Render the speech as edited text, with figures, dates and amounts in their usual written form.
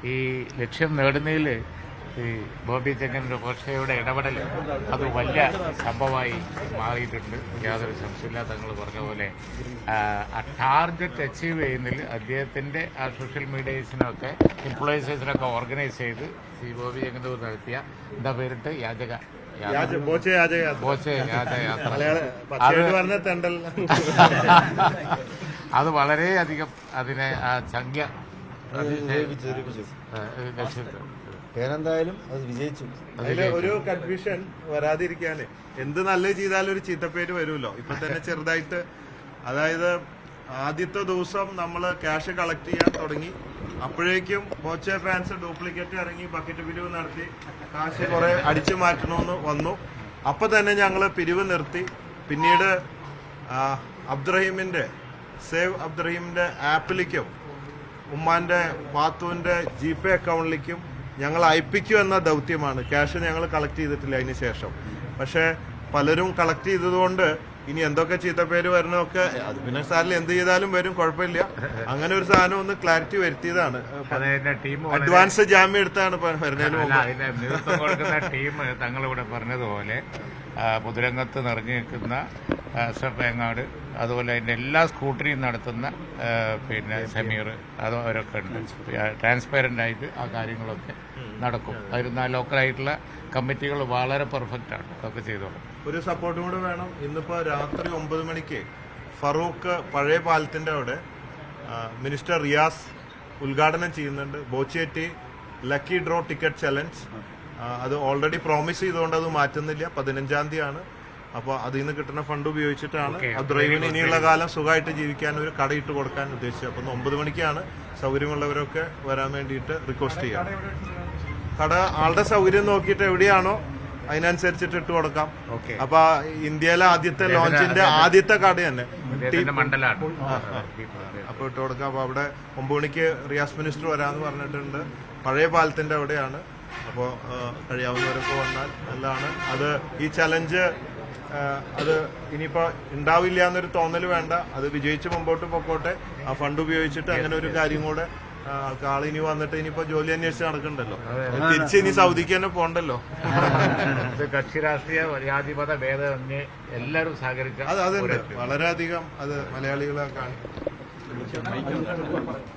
ഈ ലക്ഷ്യം നേടുന്നതിൽ ഈ ബോബി ചെങ്കൻ റോഷയുടെ ഇടപെടൽ അത് വലിയ സംഭവമായി മാറിയിട്ടുണ്ട്. യാതൊരു സംശയമില്ല. തങ്ങൾ പറഞ്ഞ പോലെ ആ ടാർഗറ്റ് അച്ചീവ് ചെയ്യുന്നതിൽ അദ്ദേഹത്തിന്റെ ആ സോഷ്യൽ മീഡിയസിനൊക്കെ ഇൻഫ്ലുവൻസേഴ്സിനൊക്കെ ഓർഗനൈസ് ചെയ്ത് ശ്രീ ബോബി ചെങ്കൻ നടത്തിയ എന്താ പേരിട്ട് അത് വളരെയധികം അതിനെ ആ സംഖ്യ പേരെന്തായാലും അത് വിജയിച്ചു. അതില് ഒരു കൺഫ്യൂഷൻ വരാതിരിക്കാന് എന്ത് നല്ലത് ചെയ്താലും ഒരു ചീത്തപ്പേര് വരുമല്ലോ. ഇപ്പൊ തന്നെ ചെറുതായിട്ട്, അതായത് ആദ്യത്തെ ദിവസം നമ്മൾ ക്യാഷ് കളക്ട് ചെയ്യാൻ തുടങ്ങി, അപ്പോഴേക്കും ബോച്ചെ ഫാൻസ് ഡ്യൂപ്ലിക്കേറ്റ് ഇറങ്ങി ബക്കറ്റ് പിരിവ് നടത്തി കാശ് കുറെ അടിച്ചു മാറ്റണമെന്ന് വന്നു. അപ്പൊ തന്നെ ഞങ്ങൾ പിരിവ് നിർത്തി. പിന്നീട് അബ്ദുറഹീമിന്റെ സേവ് അബ്ദുറഹീമിന്റെ ആപ്പിലേക്കും ഉമ്മാന്റെ പാത്തുവിന്റെ GPay അക്കൗണ്ടിലേക്കും ഞങ്ങൾ അയപ്പിക്കും എന്ന ദൗത്യമാണ്. ക്യാഷ് ഞങ്ങൾ കളക്ട് ചെയ്തിട്ടില്ല അതിന് ശേഷം. പക്ഷെ പലരും കളക്ട് ചെയ്തതുകൊണ്ട് ഇനി എന്തൊക്കെ ചീത്തപ്പേര് വരണമൊക്കെ അത് പിന്നെ സാറിൽ എന്ത് ചെയ്താലും വരും, കുഴപ്പമില്ല. അങ്ങനെ ഒരു സാധനം ഒന്ന് ക്ലാരിറ്റി വരുത്തിയതാണ്. അഡ്വാൻസ് ജാമ്യം എടുത്താണ് വരുന്നതിന് മുമ്പ് നേതൃത്വം കൊടുക്കുന്ന ടീം തങ്ങളിവിടെ പറഞ്ഞതുപോലെ പൊതുരംഗത്ത് നിറഞ്ഞു നിൽക്കുന്ന അഷ്റഫ് വേങ്ങാട്, അതുപോലെ അതിന്റെ എല്ലാ സ്കൂട്ടറിയും നടത്തുന്ന പിന്നെ സമീർ, അത് അവരൊക്കെ ഉണ്ട്. ട്രാൻസ്പെറന്റ് ആയിട്ട് ആ കാര്യങ്ങളൊക്കെ നടക്കും. അതിരുന്ന ലോക്കലായിട്ടുള്ള കമ്മിറ്റികൾ വളരെ പെർഫെക്റ്റ് ആണ്, അതൊക്കെ ചെയ്തോളും. ഒരു സപ്പോർട്ടും കൂടെ വേണം. ഇന്നിപ്പോ രാത്രി 9 മണിക്ക് ഫറൂഖ് പഴയ പാലത്തിന്റെ അവിടെ മിനിസ്റ്റർ റിയാസ് ഉദ്ഘാടനം ചെയ്യുന്നുണ്ട്. Boche Tea lucky draw ticket challenge അത് ഓൾറെഡി പ്രോമിസ് ചെയ്തുകൊണ്ട് അത് മാറ്റുന്നില്ല. 15-ാം തീയതിയാണ്. അപ്പോൾ അതിൽ നിന്ന് കിട്ടുന്ന ഫണ്ട് ഉപയോഗിച്ചിട്ടാണ് അബ്ദുറഹീമിന് ഇനിയുള്ള കാലം സുഖമായിട്ട് ജീവിക്കാൻ ഒരു കടയിട്ട് കൊടുക്കാൻ ഉദ്ദേശിച്ചത്. അപ്പം 9 മണിക്കാണ് സൗകര്യമുള്ളവരൊക്കെ വരാൻ വേണ്ടിയിട്ട് റിക്വസ്റ്റ് ചെയ്യാം. കട ആളുടെ സൗകര്യം നോക്കിയിട്ട് എവിടെയാണോ അതിനനുസരിച്ചിട്ട് ഇട്ട് കൊടുക്കാം. അപ്പൊ ഇന്ത്യയിലെ ആദ്യത്തെ ലോഞ്ചിന്റെ ആദ്യത്തെ കട തന്നെ അപ്പൊ ഇട്ട് കൊടുക്കാം. അപ്പൊ അവിടെ 9 മണിക്ക് റിയാസ് മിനിസ്റ്റർ വരാന്ന് പറഞ്ഞിട്ടുണ്ട്. പഴയ പാലത്തിന്റെ അവിടെയാണ്. അപ്പോൾ കഴിയാവുന്നവരൊക്കെ വന്നാൽ നല്ലതാണ്. അത് ഈ ചലഞ്ച് അത് ഇനിയിപ്പോ ഉണ്ടാവില്ല എന്നൊരു തോന്നൽ വേണ്ട. അത് വിജയിച്ച് മുമ്പോട്ട് പൊക്കോട്ടെ. ആ ഫണ്ട് ഉപയോഗിച്ചിട്ട് അങ്ങനെ ഒരു കാര്യം കൂടെ ആളിനി വന്നിട്ട് ഇനിയിപ്പോ ജോലി അന്വേഷിച്ച് നടക്കണ്ടല്ലോ, തിരിച്ച് ഇനി സൗദിക്ക് തന്നെ പോണ്ടല്ലോ. കക്ഷി രാഷ്ട്രീയ ജാതിമത ഭേദമന്യേ എല്ലാവരും സഹകരിക്കാം. അതുണ്ട് വളരെയധികം. അത് മലയാളികളെ കാണും.